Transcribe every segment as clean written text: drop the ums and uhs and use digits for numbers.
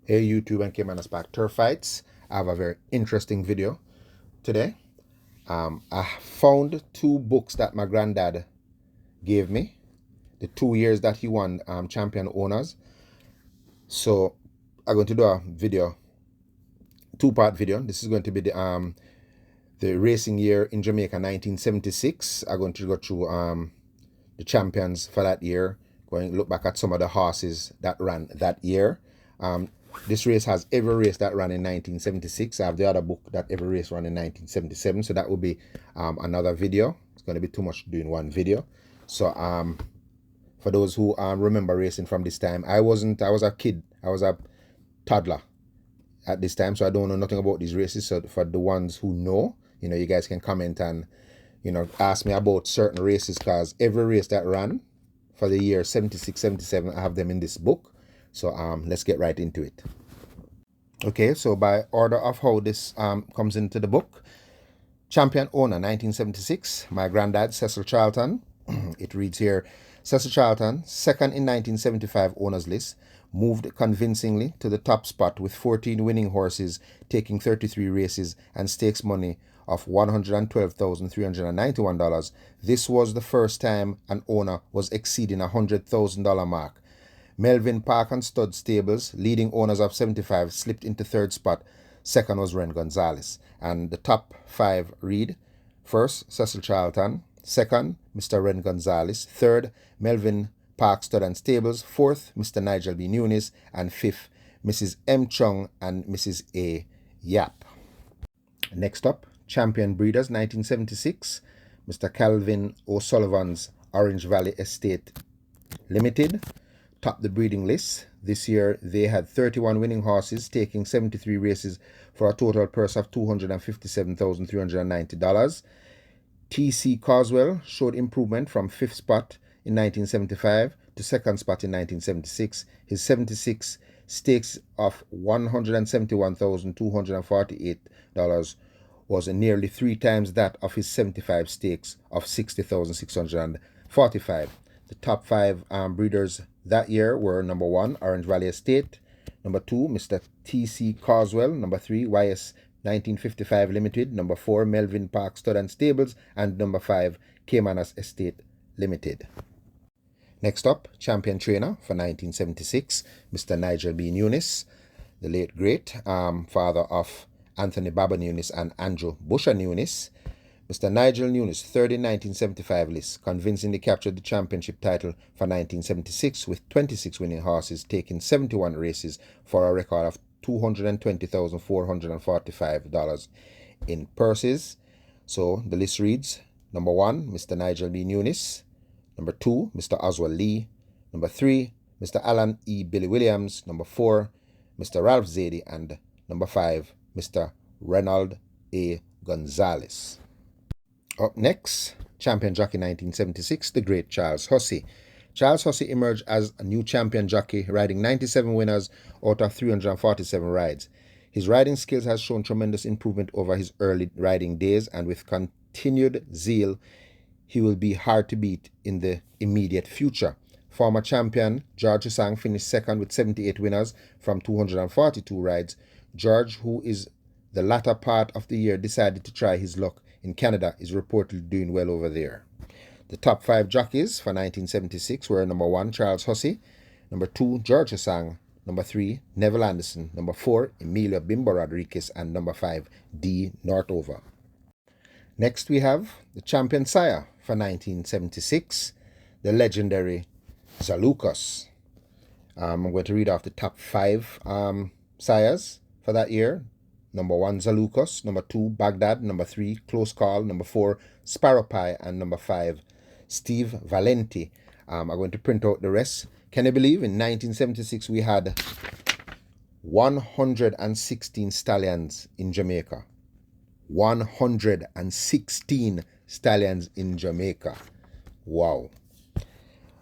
Hey YouTube and Caymanas back turf fights. I have a very interesting video today. I found two books that my granddad gave me, the 2 years that he won champion owners. So I'm going to do a video, two-part video. This is going to be the racing year in Jamaica 1976. I'm going to go through the champions for that year, going to look back at some of the horses that ran that year. This race has every race that ran in 1976. I have the other book that every race ran in 1977. So that will be another video. It's going to be too much doing one video. So for those who remember racing from this time, I was a kid. I was a toddler at this time. So I don't know nothing about these races. So for the ones who know, you guys can comment and, ask me about certain races, because every race that ran for the year 76, 77, I have them in this book. So let's get right into it. Okay, so by order of how this comes into the book, champion owner 1976, my granddad Cecil Charlton. It reads here, Cecil Charlton, second in 1975 owners list, moved convincingly to the top spot with 14 winning horses, taking 33 races and stakes money of $112,391. This was the first time an owner was exceeding $100,000 mark. Melvin Park and Stud Stables, leading owners of 75, slipped into third spot. Second was Ren Gonzalez. And the top five read, first, Cecil Charlton. Second, Mr. Ren Gonzalez. Third, Melvin Park Stud and Stables. Fourth, Mr. Nigel B. Nunes. And fifth, Mrs. M. Chung and Mrs. A. Yap. Next up, Champion Breeders 1976, Mr. Calvin O'Sullivan's Orange Valley Estate Limited topped the breeding list. This year they had 31 winning horses, taking 73 races for a total purse of $257,390. T.C. Carswell showed improvement from 5th spot in 1975 to 2nd spot in 1976. His 76 stakes of $171,248 was nearly 3 times that of his 75 stakes of $60,645. The top 5 breeders that year were number 1, Orange Valley Estate, number 2, Mr. T.C. Carswell, number 3, YS 1955 Limited, number 4, Melvin Park Stud and Stables, and number 5, Caymanas Estate Limited. Next up, champion trainer for 1976, Mr. Nigel B. Nunes, the late great father of Anthony Baba Nunes and Andrew Busher Nunes. Mr. Nigel Nunes, third in 1975 list, convincingly captured the championship title for 1976 with 26 winning horses, taking 71 races for a record of $220,445 in purses. So the list reads, number 1, Mr. Nigel B. Nunes. Number 2, Mr. Oswald Lee. Number 3, Mr. Alan E. Billy Williams. Number 4, Mr. Ralph Zadie. And number 5, Mr. Reynold A. Gonzalez. Up next, champion jockey 1976, the great Charles Hussey. Charles Hussey emerged as a new champion jockey, riding 97 winners out of 347 rides. His riding skills has shown tremendous improvement over his early riding days, and with continued zeal, he will be hard to beat in the immediate future. Former champion George Husang finished second with 78 winners from 242 rides. George, who is the latter part of the year decided to try his luck in Canada, is reportedly doing well over there. The top 5 jockeys for 1976 were number 1, Charles Hussey, number 2, George Husang, number 3, Neville Anderson, number 4, Emilio Bimbo Rodriguez, and number 5, D. Northover. Next we have the champion sire for 1976, the legendary Zalukos. I'm going to read off the top 5 sires for that year. Number 1, Zalukos. Number 2, Baghdad. Number 3, Close Call. Number 4, Sparrow Pie. And number 5, Steve Valenti. I'm going to print out the rest. Can you believe in 1976 we had 116 stallions in Jamaica? 116 stallions in Jamaica. Wow.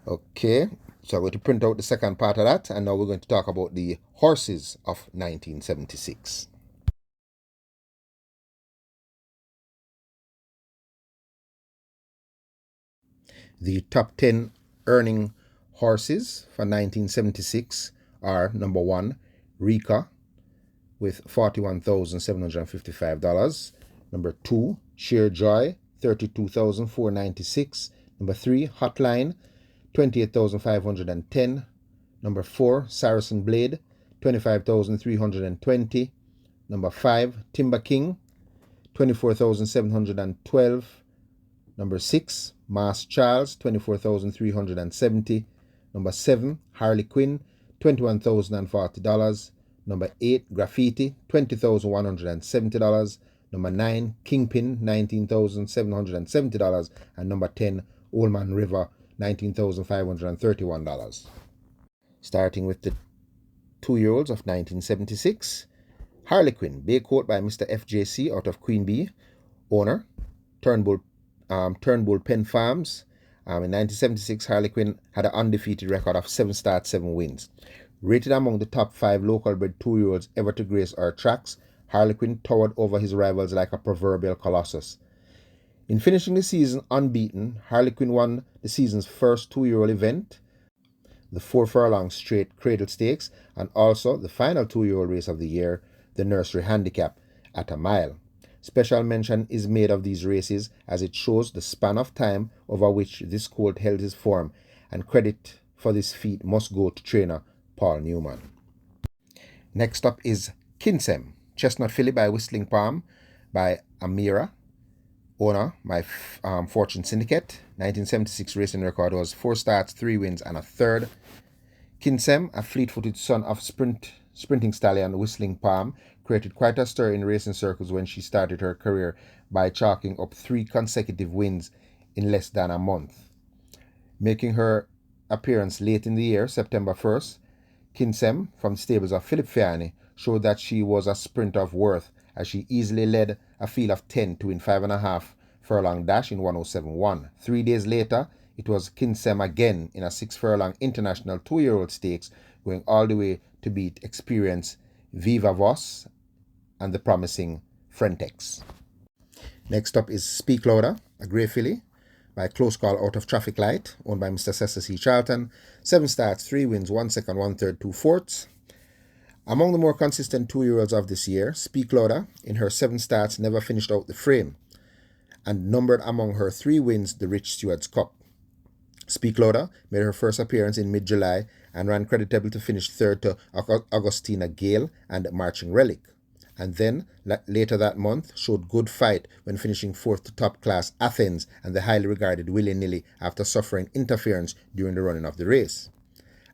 Okay, so I'm going to print out the second part of that, and now we're going to talk about the horses of 1976. The top 10 earning horses for 1976 are number 1, Rika with $41,755. Number 2, Sheer Joy, $32,496. Number 3, Hotline, $28,510. Number 4, Saracen Blade, $25,320. Number 5, Timber King, $24,712. Number 6, Mass Charles, $24,370. Number 7, Harley Quinn, $21,040. Number 8, Graffiti, $20,170. Number 9, Kingpin, $19,770. And number 10, Old Man River, $19,531. Starting with the 2-year-olds of 1976. Harlequin, bay coat by Mr. FJC out of Queen Bee. Owner, Turnbull Pen Farms. In 1976, Harlequin had an undefeated record of 7 starts, 7 wins. Rated among the top 5 local bred 2-year-olds ever to grace our tracks, Harlequin towered over his rivals like a proverbial colossus. In finishing the season unbeaten, Harlequin won the season's first 2-year-old event, the 4 furlong straight Cradle Stakes, and also the final 2-year-old race of the year, the Nursery Handicap at a mile. Special mention is made of these races as it shows the span of time over which this colt held his form, and credit for this feat must go to trainer Paul Newman. Next up is Kinsem, Chestnut Filly by Whistling Palm by Amira. Owner, my Fortune Syndicate. 1976 racing record was 4 starts, 3 wins, and a third. Kinsem, a fleet-footed son of sprinting stallion Whistling Palm, created quite a stir in racing circles when she started her career by chalking up 3 consecutive wins in less than a month. Making her appearance late in the year, September 1st, Kinsem, from the stables of Philip Fiani, showed that she was a sprinter of worth as she easily led a field of 10 to win 5.5 furlong dash in 107.1. 3 days later, it was Kinsem again in a 6 furlong international 2-year-old stakes, going all the way to beat experienced Viva Voss and the promising Frentex. Next up is Speak Louder, a grey filly by Close Call out of Traffic Light, owned by Mr. Cecil C. Charlton. 7 starts, 3 wins, 1 second, 1/3, 2/4. Among the more consistent 2-year-olds of this year, Speak Louder, in her 7 starts, never finished out the frame, and numbered among her 3 wins the Rich Stewards Cup. Speak Louder made her first appearance in mid-July and ran creditable to finish 3rd to Augustina Gale and Marching Relic, and then later that month showed good fight when finishing 4th to top class Athens and the highly regarded Willy Nilly after suffering interference during the running of the race.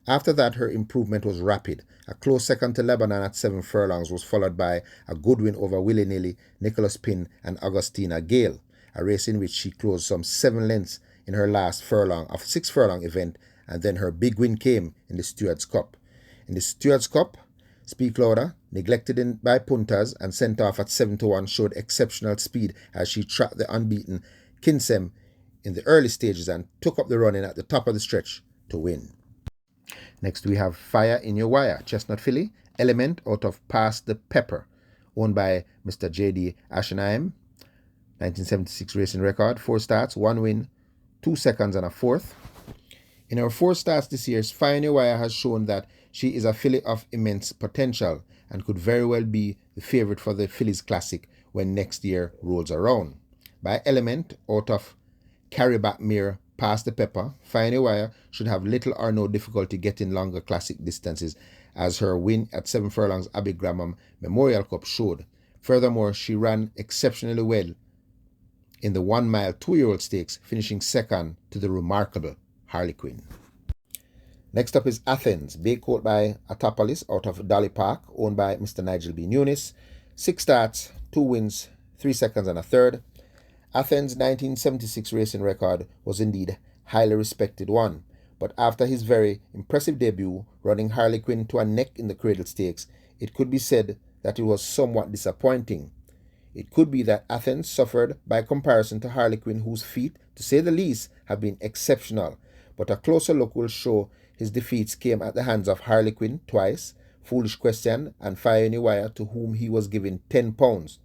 After that, her improvement was rapid. A close second to Lebanon at 7 furlongs was followed by a good win over Willy Nilly, Nicholas Pin and Augustina Gale, a race in which she closed some 7 lengths in her last furlong of 6 furlong event, and then her big win came in the Stewards Cup. In the Stewards Cup, Speak Louder, neglected by punters and sent off at 7-1, showed exceptional speed as she tracked the unbeaten Kinsem in the early stages and took up the running at the top of the stretch to win. Next we have Fire in Your Wire, Chestnut Filly, Element out of Pass the Pepper, owned by Mr. J.D. Ashenheim. 1976 racing record, 4 starts, 1 win, 2 seconds and a 4th. In her 4 starts this year, Fire in Your Wire has shown that she is a filly of immense potential and could very well be the favourite for the Fillies Classic when next year rolls around. By Element out of Carryback Mere Pass the Pepper, Fire in Your Wire should have little or no difficulty getting longer classic distances, as her win at 7 furlongs Abbey Graham Memorial Cup showed. Furthermore, she ran exceptionally well in the 1 mile 2-year-old stakes, finishing second to the remarkable Harley Quinn. Next up is Athens, bay coat by Atopolis out of Dolly Park, owned by Mr. Nigel B. Nunes. 6 starts, 2 wins, 3 seconds and a 3rd. Athens' 1976 racing record was indeed highly respected one, but after his very impressive debut running Harley Quinn to a neck in the Cradle Stakes, it could be said that it was somewhat disappointing. It could be that Athens suffered by comparison to Harley Quinn, whose feat, to say the least, have been exceptional, but a closer look will show his defeats came at the hands of Harley Quinn twice, Foolish Question and Fire in Your Wire, to whom he was given £10.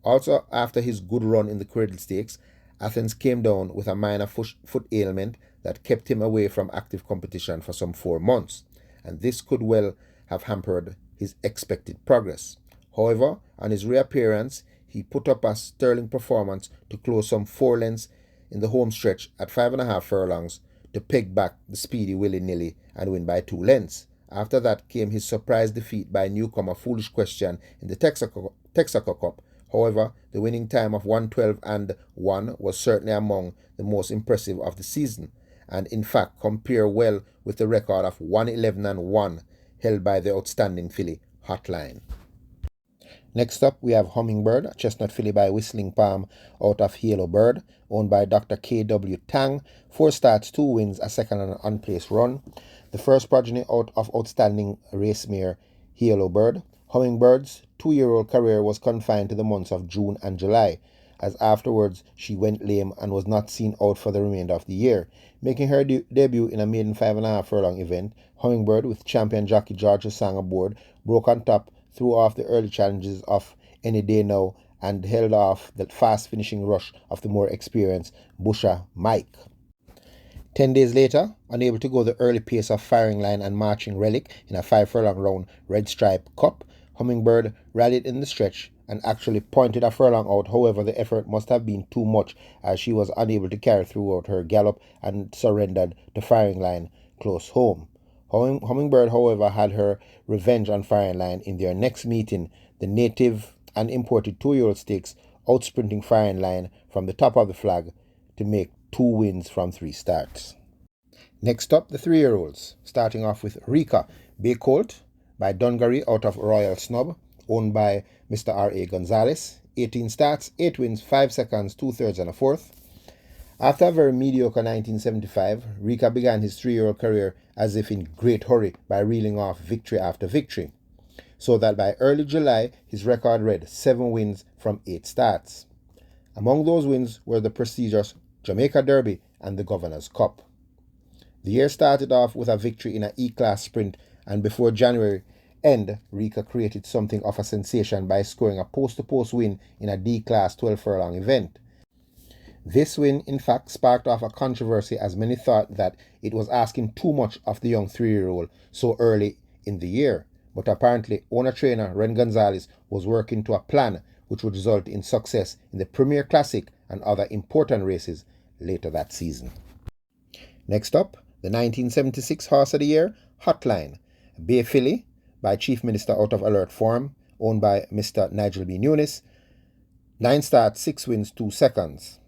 Also, after his good run in the Cradle Stakes, Athens came down with a minor foot ailment that kept him away from active competition for some 4 months, and this could well have hampered his expected progress. However, on his reappearance, he put up a sterling performance to close some 4 lengths in the home stretch at 5.5 furlongs to peg back the speedy willy-nilly and win by 2 lengths. After that came his surprise defeat by newcomer Foolish Question in the Texaco Cup. However, the winning time of 1:12 and 1 was certainly among the most impressive of the season, and in fact compare well with the record of 1:11 and 1 held by the outstanding filly Hotline. Next up, we have Hummingbird, a chestnut filly by Whistling Palm out of Halo Bird, owned by Dr. K.W. Tang. 4 starts, 2 wins, a second and an unplaced run. The first progeny out of outstanding race mare Halo Bird. Hummingbird's 2-year-old career was confined to the months of June and July, as afterwards she went lame and was not seen out for the remainder of the year. Making her debut in a maiden 5.5 furlong event, Hummingbird, with champion jockey George Sang aboard, broke on top, threw off the early challenges of Any Day Now, and held off the fast-finishing rush of the more experienced Busher Mike. 10 days later, unable to go the early pace of Firing Line and Marching Relic in a 5 furlong round Red Stripe Cup, Hummingbird rallied in the stretch and actually pointed a furlong out. However, the effort must have been too much as she was unable to carry throughout her gallop and surrendered to Firing Line close home. Hummingbird, however, had her revenge on Firing Line in their next meeting, the native and imported 2-year-old stakes, outsprinting Firing Line from the top of the flag to make 2 wins from 3 starts. Next up, the 3-year-olds, starting off with Rika, Bay Colt by Dungaree out of Royal Snub, owned by Mr. R.A. Gonzalez. 18 starts, 8 wins, 5 seconds, 2/3 and a 4th. After a very mediocre 1975, Rika began his 3-year-old career as if in great hurry by reeling off victory after victory, so that by early July his record read 7 wins from 8 starts. Among those wins were the prestigious Jamaica Derby and the Governor's Cup. The year started off with a victory in an E-Class sprint, and before January end, Rika created something of a sensation by scoring a post-to-post win in a D-Class 12 furlong event. This win, in fact, sparked off a controversy as many thought that it was asking too much of the young 3-year-old so early in the year. But apparently, owner-trainer Ren Gonzalez was working to a plan which would result in success in the Premier Classic and other important races later that season. Next up, the 1976 Horse of the Year, Hotline, a Bay filly by Chief Minister out of Alert Farm, owned by Mr. Nigel B. Nunes. 9 starts, 6 wins, 2 seconds.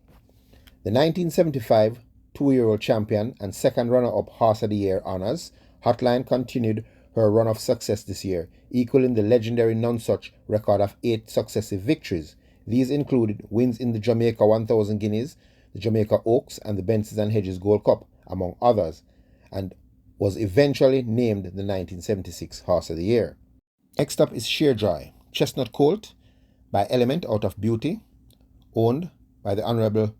The 1975 2-year-old champion and second runner-up Horse of the Year honors, Hotline continued her run of success this year, equaling the legendary Nonsuch record of 8 successive victories. These included wins in the Jamaica 1000 Guineas, the Jamaica Oaks, and the Bensons and Hedges Gold Cup, among others, and was eventually named the 1976 Horse of the Year. Next up is Sheerjoy, Chestnut Colt by Element out of Beauty, owned by the Honorable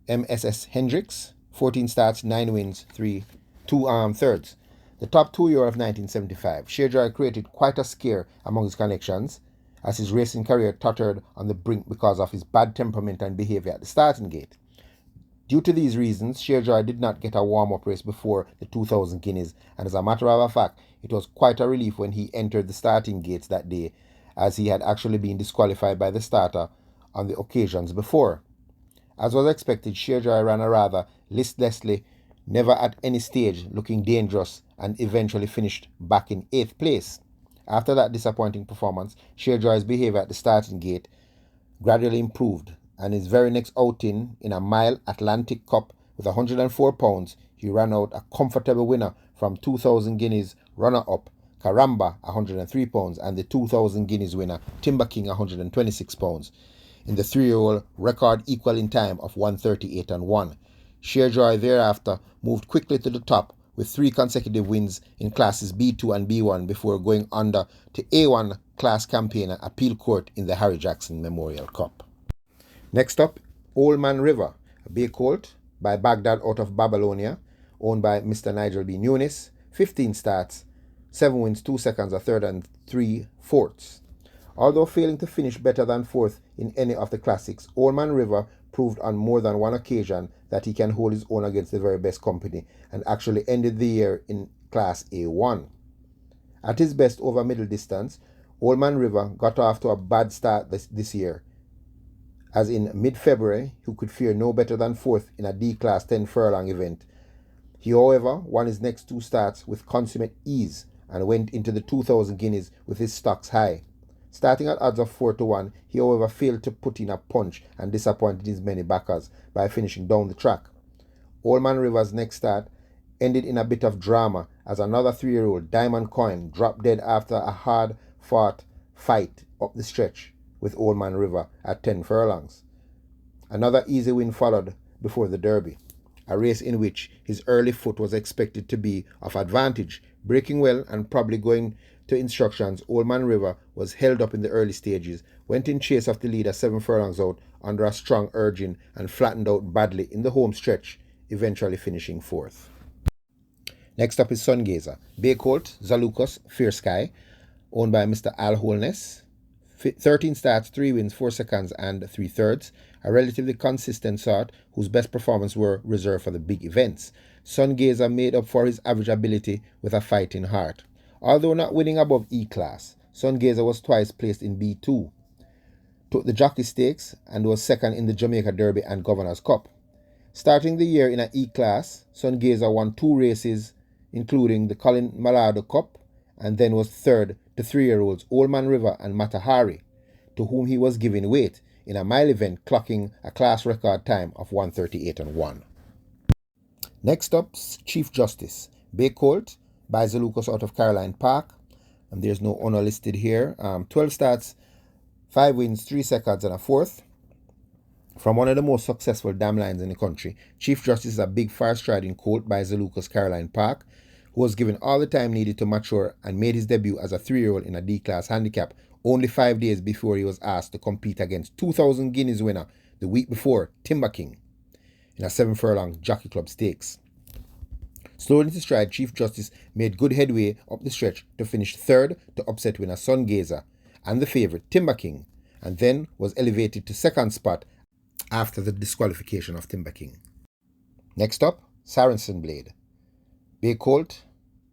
MSS Hendricks. 14 starts, 9 wins, 2/3. The top 2-year of 1975, Sheerjoy created quite a scare among his connections as his racing career tottered on the brink because of his bad temperament and behavior at the starting gate. Due to these reasons, Sheerjoy did not get a warm-up race before the 2000 Guineas, and as a matter of fact, it was quite a relief when he entered the starting gates that day, as he had actually been disqualified by the starter on the occasions before. As was expected, Sheerjoy ran a rather listlessly, never at any stage looking dangerous, and eventually finished back in 8th place. After that disappointing performance, Sheerjoy's behavior at the starting gate gradually improved, and his very next outing in a Mile Atlantic Cup with 104 pounds, he ran out a comfortable winner from 2000 Guineas runner-up Karamba 103 pounds and the 2000 Guineas winner Timber King 126 pounds in the 3-year-old record equaling time of 1:38 and 1. Sheerjoy thereafter moved quickly to the top with 3 consecutive wins in classes B2 and B1 before going under to A1 class campaigner Appeal Court in the Harry Jackson Memorial Cup. Next up, Old Man River, a Bay Colt by Baghdad out of Babylonia, owned by Mr. Nigel B. Nunes. 15 starts, 7 wins, 2 seconds, 1/3 and 3/4. Although failing to finish better than 4th in any of the classics, Old Man River proved on more than one occasion that he can hold his own against the very best company, and actually ended the year in Class A1. At his best over middle distance, Old Man River got off to a bad start this year, as in mid-February he could fear no better than fourth in a D-Class 10 furlong event. He, however, won his next two starts with consummate ease and went into the 2,000 guineas with his stocks high. Starting at odds of 4-1, he, however, failed to put in a punch and disappointed his many backers by finishing down the track. Old Man River's next start ended in a bit of drama as another 3-year-old, Diamond Coin, dropped dead after a hard-fought fight up the stretch with Old Man River at 10 furlongs. Another easy win followed before the Derby, a race in which his early foot was expected to be of advantage. Breaking well and probably going to instructions, Old Man River was held up in the early stages, went in chase of the leader 7 furlongs out under a strong urging and flattened out badly in the home stretch, eventually finishing fourth. Next up is Sungazer, Bay Colt, Zalukos, Fair Sky, owned by Mr. Al Holness. 13 starts, 3 wins, 4 seconds and 3/3, a relatively consistent sort whose best performance were reserved for the big events. Sungazer made up for his average ability with a fighting heart. Although not winning above E-Class, Sungazer was twice placed in B2, took the Jockey Stakes and was second in the Jamaica Derby and Governor's Cup. Starting the year in an E-Class, Sungazer won 2 races, including the Colin Malado Cup, and then was third to 3-year-olds Old Man River and Matahari, to whom he was giving weight in a mile event, clocking a class record time of 1:38.1. Next up, Chief Justice, Bay Colt by Zalukos out of Caroline Park, and there's no owner listed here. 12 starts, 5 wins, 3 seconds and a fourth. From one of the most successful dam lines in the country, Chief Justice is a big far-striding colt by Zalukos Caroline Park, who was given all the time needed to mature and made his debut as a 3-year-old in a D-Class handicap only 5 days before he was asked to compete against 2,000 guineas winner the week before, Timber King, in a 7 furlong Jockey Club Stakes. Slowly into stride, Chief Justice made good headway up the stretch to finish third to upset winner Sungazer and the favourite Timber King, and then was elevated to second spot after the disqualification of Timber King. Next up, Saracen Blade, Bay Colt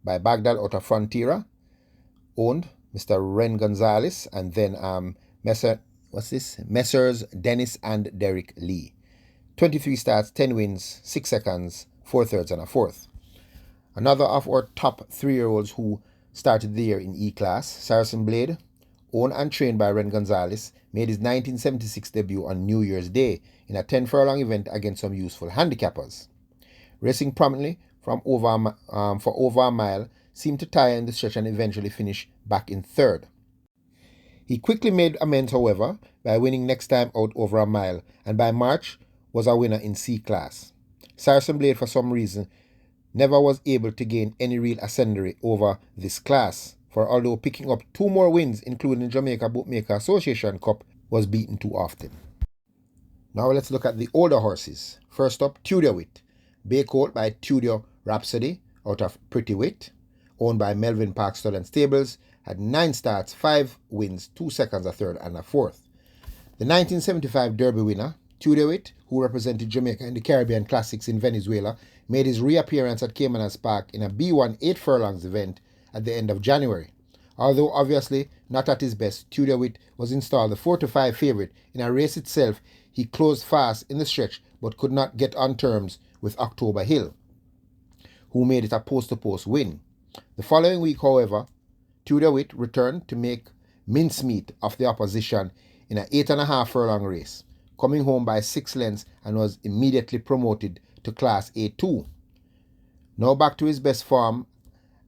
by Baghdad out of Frontiera, owned Mr. Ren Gonzalez, and then Messrs. Dennis and Derek Lee. 23 starts, 10 wins, 6 seconds, 4/3 and a fourth. Another of our top 3-year-olds who started the year in E-Class, Saracen Blade, owned and trained by Ren Gonzalez, made his 1976 debut on New Year's Day in a 10 furlong event against some useful handicappers. Racing prominently for over a mile, seemed to tire in the stretch and eventually finish back in third. He quickly made amends, however, by winning next time out over a mile, and by March was a winner in C-Class. Saracen Blade, for some reason, never was able to gain any real ascendancy over this class, for although picking up 2 more wins, including the Jamaica Bookmaker Association Cup, was beaten too often. Now let's look at the older horses. First up, Tudor Wit, Bay Colt by Tudor Rhapsody out of Pretty Wit, owned by Melvin Park Stud and Stables, had 9 starts, 5 wins, 2 seconds, a third and a fourth. The 1975 Derby winner, Tudor Wit, who represented Jamaica in the Caribbean Classics in Venezuela, made his reappearance at Caymanas Park in a B1 8 furlongs event at the end of January. Although obviously not at his best, Tudor Wit was installed the 4-5 favourite. In a race itself, he closed fast in the stretch but could not get on terms with October Hill, who made it a post-to-post win. The following week, however, Tudor Wit returned to make mincemeat of the opposition in an 8.5 furlong race, coming home by 6 lengths and was immediately promoted to Class A2. Now back to his best form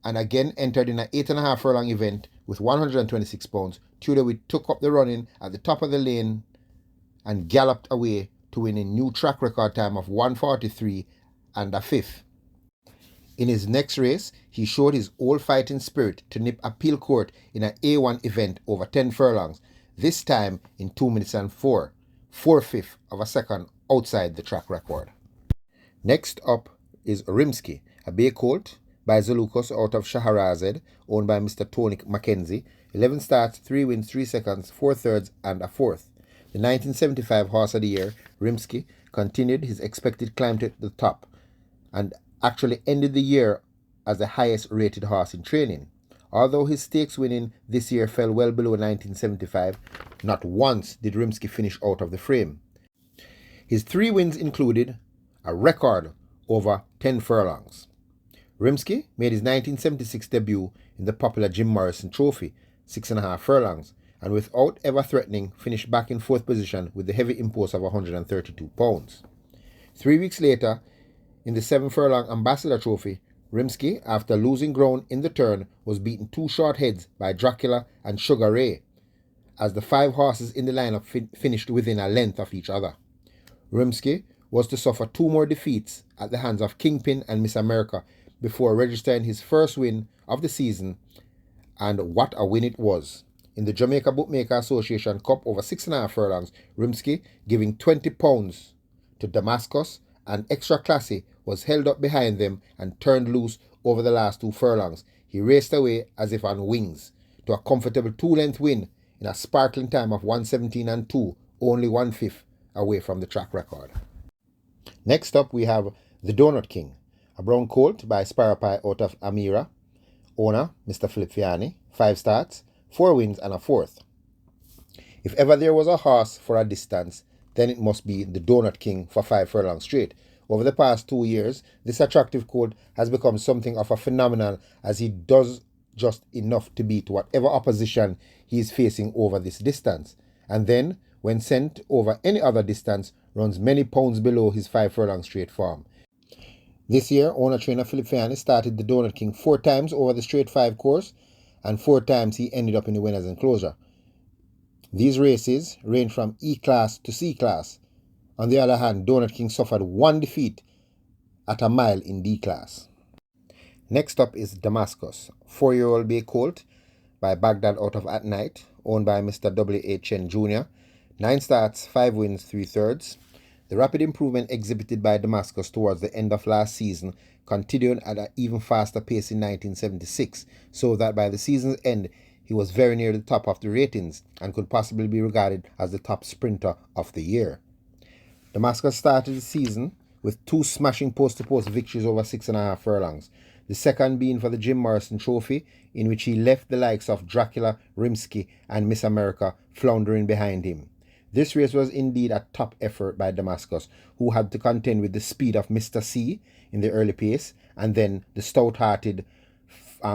and again entered in an 8.5 furlong event with 126 pounds, Tudor Wit took up the running at the top of the lane and galloped away to win a new track record time of 1:43 and a fifth. In his next race, he showed his old fighting spirit to nip Appeal Court in an A1 event over 10 furlongs, this time in 2 minutes and 4/5 of a second outside the track record. Next up is Rimsky, a Bay Colt by Zalukos out of Shahrazad, owned by Mr. Tony Mackenzie. 11 starts, 3 wins, 3 seconds, 4/3 and a fourth. The 1975 Horse of the Year, Rimsky, continued his expected climb to the top and actually ended the year as the highest rated horse in training. Although his stakes winning this year fell well below 1975, not once did Rimsky finish out of the frame. His 3 wins included a record over 10 furlongs. Rimsky made his 1976 debut in the popular Jim Morrison Trophy, 6.5 furlongs, and without ever threatening, finished back in 4th position with the heavy impulse of 132 pounds. 3 weeks later, in the 7 furlong Ambassador Trophy, Rimsky, after losing ground in the turn, was beaten 2 short heads by Dracula and Sugar Ray, as the 5 horses in the lineup finished within a length of each other. Rimsky was to suffer 2 more defeats at the hands of Kingpin and Miss America before registering his first win of the season, and what a win it was. In the Jamaica Bookmaker Association Cup over 6.5 furlongs, Rimsky, giving £20 to Damascus and Extra Classy, was held up behind them and turned loose over the last 2 furlongs. He raced away as if on wings to a comfortable 2-length win in a sparkling time of 1:17 and 2, only 1/5 away from the track record. Next up we have the Donut King, a brown colt by Sparrow Pie out of Amira. Owner, Mr. Philip Fiani. 5 starts, 4 wins and a 4th. If ever there was a horse for a distance, then it must be the Donut King for 5 furlongs straight. Over the past 2 years, this attractive colt has become something of a phenomenon, as he does just enough to beat whatever opposition he is facing over this distance, and then, when sent over any other distance, runs many pounds below his 5 furlong straight form. This year, owner-trainer Philip Fiani started the Donut King 4 times over the straight 5 course, and 4 times he ended up in the winner's enclosure. These races range from E-class to C-class. On the other hand, Donut King suffered 1 defeat at a mile in D-class. Next up is Damascus, 4-year-old bay colt by Baghdad out of At Night, owned by Mr. W.A. Chen Jr. 9 starts, 5 wins, 3/3. The rapid improvement exhibited by Damascus towards the end of last season continued at an even faster pace in 1976, so that by the season's end he was very near the top of the ratings and could possibly be regarded as the top sprinter of the year. Damascus started the season with 2 smashing post-to-post victories over 6.5 furlongs, the second being for the Jim Morrison Trophy, in which he left the likes of Dracula, Rimsky and Miss America floundering behind him. This race was indeed a top effort by Damascus, who had to contend with the speed of Mr. C in the early pace, and then the stout-hearted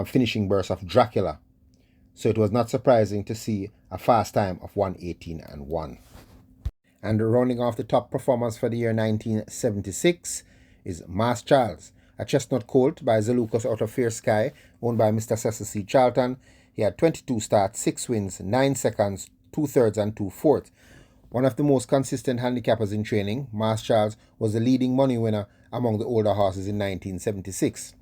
finishing burst of Dracula. So it was not surprising to see a fast time of 1:18 and 1. And rounding off the top performers for the year 1976 is Mass Charles, a chestnut colt by Zalukos out of Fair Sky, owned by Mr. Cecil C. Charlton. He had 22 starts, 6 wins, 9 seconds, 2/3 and 2/4. One of the most consistent handicappers in training, Mass Charles was the leading money winner among the older horses in 1976.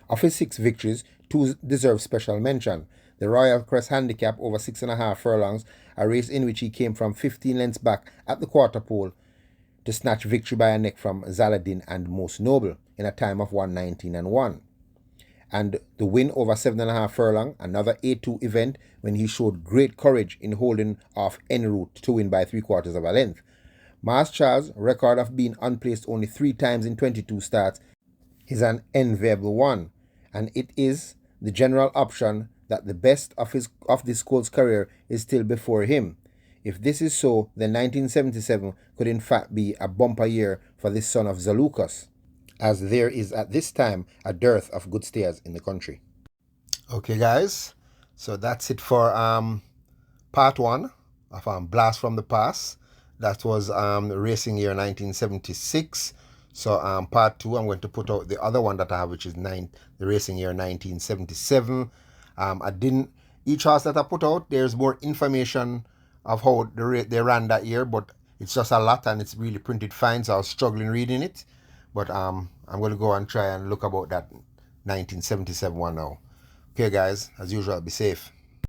Of his 6 victories, 2 deserve special mention. The Royal Crest Handicap over 6.5 furlongs, a race in which he came from 15 lengths back at the quarter pole to snatch victory by a neck from Zaladin and Most Noble in a time of 1:19 and 1. And the win over 7.5 furlong, another A2 event when he showed great courage in holding off en route to win by 3/4 of a length. Mass Charles' record of being unplaced only 3 times in 22 starts is an enviable one, and it is the general option that the best of this colt's career is still before him. If this is so, then 1977 could in fact be a bumper year for this son of Zalukos, as there is at this time a dearth of good stayers in the country. Okay guys, so that's it for part 1 of Blast from the Past. That was the racing year 1976. So part 2, I'm going to put out the other one that I have, which is the racing year 1977. Each horse that I put out, there's more information of how they ran that year, but it's just a lot and it's really printed fine, so I was struggling reading it. But I'm going to go and try and look about that 1977 one now. Okay guys, as usual, be safe.